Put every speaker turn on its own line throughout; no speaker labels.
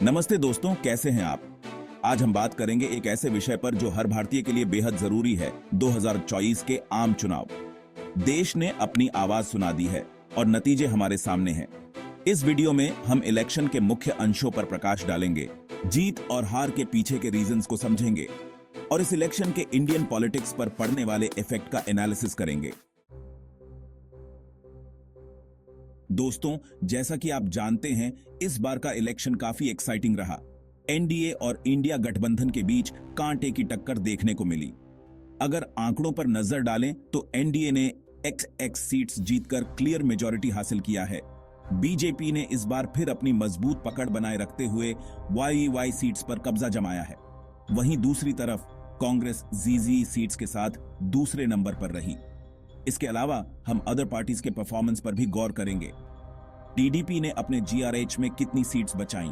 नमस्ते दोस्तों, कैसे हैं आप। आज हम बात करेंगे एक ऐसे विषय पर जो हर भारतीय के लिए बेहद जरूरी है। 2024 के आम चुनाव। देश ने अपनी आवाज सुना दी है और नतीजे हमारे सामने हैं। इस वीडियो में हम इलेक्शन के मुख्य अंशों पर प्रकाश डालेंगे, जीत और हार के पीछे के रीजंस को समझेंगे और इस इलेक्शन के इंडियन पॉलिटिक्स पर पड़ने वाले इफेक्ट का एनालिसिस करेंगे। दोस्तों, जैसा कि आप जानते हैं, इस बार का इलेक्शन काफी एक्साइटिंग रहा। एनडीए और इंडिया गठबंधन के बीच कांटे की टक्कर देखने को मिली। अगर आंकड़ों पर नजर डालें तो एनडीए ने XX सीट्स जीतकर क्लियर मेजॉरिटी हासिल किया है। बीजेपी ने इस बार फिर अपनी मजबूत पकड़ बनाए रखते हुए YY सीट्स पर कब्जा जमाया है। वहीं दूसरी तरफ कांग्रेस ZZ सीट्स के साथ दूसरे नंबर पर रही। इसके अलावा हम अदर पार्टीज के परफॉर्मेंस पर भी गौर करेंगे। टीडीपी ने अपने GRH में कितनी सीट्स बचाईं?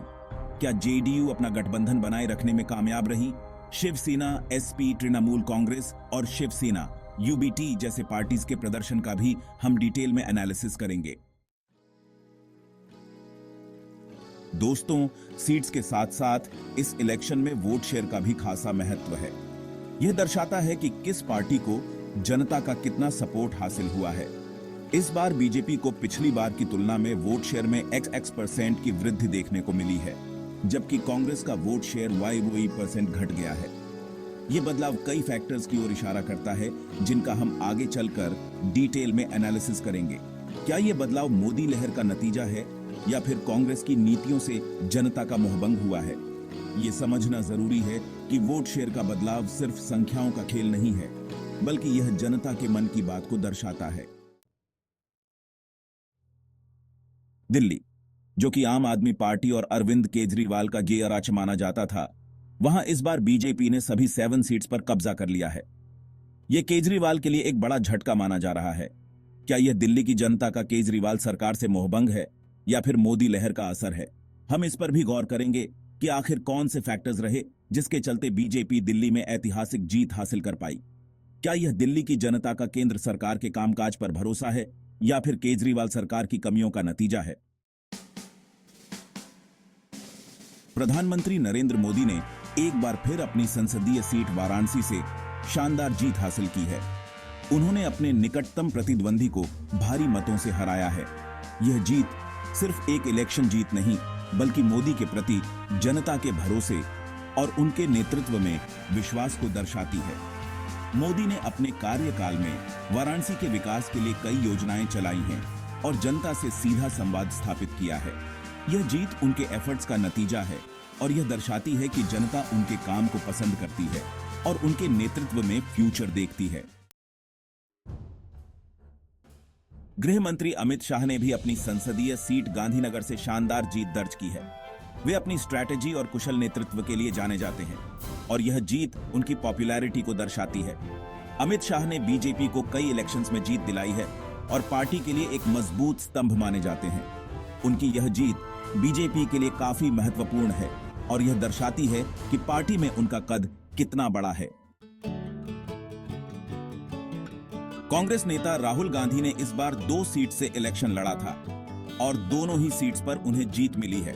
क्या JDU अपना गठबंधन बनाए रखने में कामयाब रही? शिवसेना, SP, तृणमूल कांग्रेस और शिवसेना UBT जैसे पार्टीज के प्रदर्शन का भी हम डिटेल में एनालिसिस करेंगे। दोस्तों, सीट्स के साथ साथ इस इलेक्शन में वोट शेयर का भी खासा महत्व है। यह दर्शाता है कि किस पार्टी को जनता का कितना सपोर्ट हासिल हुआ है। इस बार बीजेपी को पिछली बार की तुलना में वोट शेयर में XX% की वृद्धि देखने को मिली है, जबकि कांग्रेस का वोट शेयर YY% घट गया है। यह बदलाव कई फैक्टर्स की ओर इशारा करता है, जिनका हम आगे चलकर डिटेल में एनालिसिस करेंगे। क्या यह बदलाव मोदी लहर का नतीजा है या फिर कांग्रेस की नीतियों से जनता का मोहभंग हुआ है? यह समझना जरूरी है कि वोट शेयर का बदलाव सिर्फ संख्याओं का खेल नहीं है, बल्कि यह जनता के मन की बात को दर्शाता है। दिल्ली, जो कि आम आदमी पार्टी और अरविंद केजरीवाल का GRH माना जाता था, वहां इस बार बीजेपी ने सभी 7 सीट्स पर कब्जा कर लिया है। यह केजरीवाल के लिए एक बड़ा झटका माना जा रहा है। क्या यह दिल्ली की जनता का केजरीवाल सरकार से मोहभंग है या फिर मोदी लहर का असर है? हम इस पर भी गौर करेंगे कि आखिर कौन से फैक्टर्स रहे जिसके चलते बीजेपी दिल्ली में ऐतिहासिक जीत हासिल कर पाई। क्या यह दिल्ली की जनता का केंद्र सरकार के कामकाज पर भरोसा है या फिर केजरीवाल सरकार की कमियों का नतीजा है? प्रधानमंत्री नरेंद्र मोदी ने एक बार फिर अपनी संसदीय सीट वाराणसी से शानदार जीत हासिल की है। उन्होंने अपने निकटतम प्रतिद्वंदी को भारी मतों से हराया है। यह जीत सिर्फ एक इलेक्शन जीत नहीं, बल्कि मोदी के प्रति जनता के भरोसे और उनके नेतृत्व में विश्वास को दर्शाती है। मोदी ने अपने कार्यकाल में वाराणसी के विकास के लिए कई योजनाएं चलाई हैं और जनता से सीधा संवाद स्थापित किया है। यह जीत उनके एफर्ट्स का नतीजा है और यह दर्शाती है कि जनता उनके काम को पसंद करती है और उनके नेतृत्व में फ्यूचर देखती है। गृह मंत्री अमित शाह ने भी अपनी संसदीय सीट गांधीनगर से शानदार जीत दर्ज की है। वे अपनी स्ट्रैटेजी और कुशल नेतृत्व के लिए जाने जाते हैं और यह जीत उनकी पॉपुलैरिटी को दर्शाती है। अमित शाह ने बीजेपी को कई इलेक्शंस में जीत दिलाई है और पार्टी के लिए एक मजबूत स्तंभ माने जाते हैं। उनकी यह जीत बीजेपी के लिए काफी महत्वपूर्ण है और यह दर्शाती है कि पार्टी में उनका कद कितना बड़ा है। कांग्रेस नेता राहुल गांधी ने इस बार 2 सीट से इलेक्शन लड़ा था और दोनों ही सीट्स पर उन्हें जीत मिली है।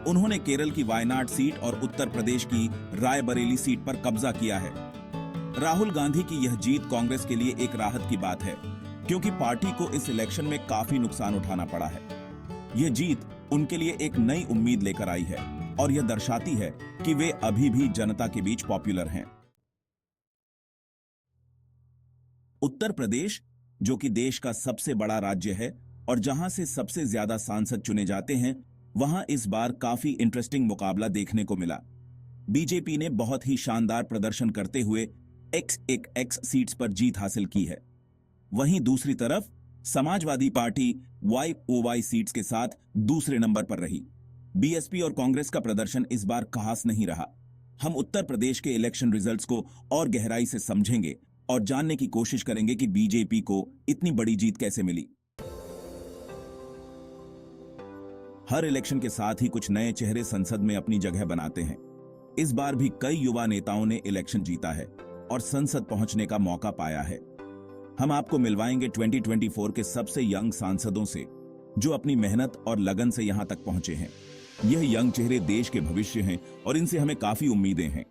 उन्होंने केरल की वायनाड सीट और उत्तर प्रदेश की रायबरेली सीट पर कब्जा किया है। राहुल गांधी की यह जीत कांग्रेस के लिए एक राहत की बात है, क्योंकि पार्टी को इस इलेक्शन में काफी नुकसान उठाना पड़ा है। यह जीत उनके लिए एक नई उम्मीद लेकर आई है और यह दर्शाती है कि वे अभी भी जनता के बीच पॉपुलर हैं। उत्तर प्रदेश, जो कि देश का सबसे बड़ा राज्य है और जहां से सबसे ज्यादा सांसद चुने जाते हैं, वहां इस बार काफी इंटरेस्टिंग मुकाबला देखने को मिला। बीजेपी ने बहुत ही शानदार प्रदर्शन करते हुए XX सीट्स पर जीत हासिल की है। वहीं दूसरी तरफ समाजवादी पार्टी YOY सीट्स के साथ दूसरे नंबर पर रही। BSP और कांग्रेस का प्रदर्शन इस बार खास नहीं रहा। हम उत्तर प्रदेश के इलेक्शन रिजल्ट्स को और गहराई से समझेंगे और जानने की कोशिश करेंगे कि बीजेपी को इतनी बड़ी जीत कैसे मिली। हर इलेक्शन के साथ ही कुछ नए चेहरे संसद में अपनी जगह बनाते हैं। इस बार भी कई युवा नेताओं ने इलेक्शन जीता है और संसद पहुंचने का मौका पाया है। हम आपको मिलवाएंगे 2024 के सबसे यंग सांसदों से, जो अपनी मेहनत और लगन से यहां तक पहुंचे हैं। यह यंग चेहरे देश के भविष्य हैं और इनसे हमें काफी उम्मीदें हैं।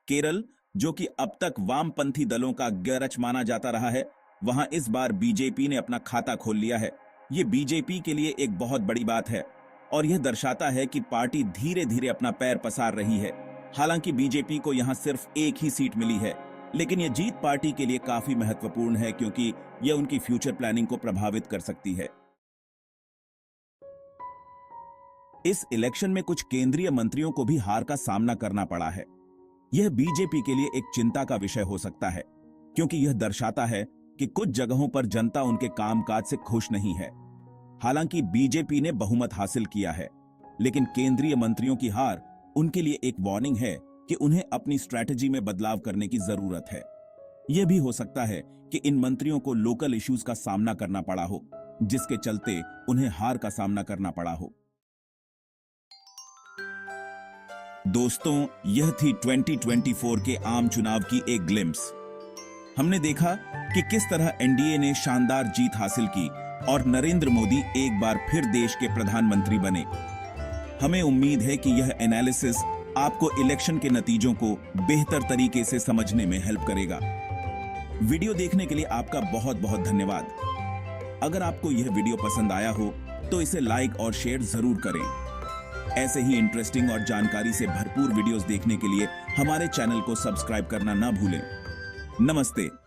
केरल, जो कि अब तक वामपंथी दलों का गैरच माना जाता रहा है, वहां इस बार बीजेपी ने अपना खाता खोल लिया है। ये बीजेपी के लिए एक बहुत बड़ी बात है और यह दर्शाता है कि पार्टी धीरे धीरे अपना पैर पसार रही है। हालांकि बीजेपी को यहां सिर्फ एक ही सीट मिली है, लेकिन यह जीत पार्टी के लिए काफी महत्वपूर्ण है क्योंकि यह उनकी फ्यूचर प्लानिंग को प्रभावित कर सकती है। इस इलेक्शन में कुछ केंद्रीय मंत्रियों को भी हार का सामना करना पड़ा है। यह बीजेपी के लिए एक चिंता का विषय हो सकता है क्योंकि यह दर्शाता है कि कुछ जगहों पर जनता उनके कामकाज से खुश नहीं है। हालांकि बीजेपी ने बहुमत हासिल किया है, लेकिन केंद्रीय मंत्रियों की हार उनके लिए एक वार्निंग है कि उन्हें अपनी स्ट्रैटेजी में बदलाव करने की जरूरत है। यह भी हो सकता है कि इन मंत्रियों को लोकल इश्यूज का सामना करना पड़ा हो, जिसके चलते उन्हें हार का सामना करना पड़ा हो। दोस्तों, यह थी 2024 के आम चुनाव की एक ग्लिम्स। हमने देखा कि किस तरह एनडीए ने शानदार जीत हासिल की और नरेंद्र मोदी एक बार फिर देश के प्रधानमंत्री बने। हमें उम्मीद है कि यह एनालिसिस आपको इलेक्शन के नतीजों को बेहतर तरीके से समझने में हेल्प करेगा। वीडियो देखने के लिए आपका बहुत बहुत धन्यवाद। अगर आपको यह वीडियो पसंद आया हो तो इसे लाइक और शेयर जरूर करें। ऐसे ही इंटरेस्टिंग और जानकारी से भरपूर वीडियोस देखने के लिए हमारे चैनल को सब्सक्राइब करना ना भूलें। नमस्ते।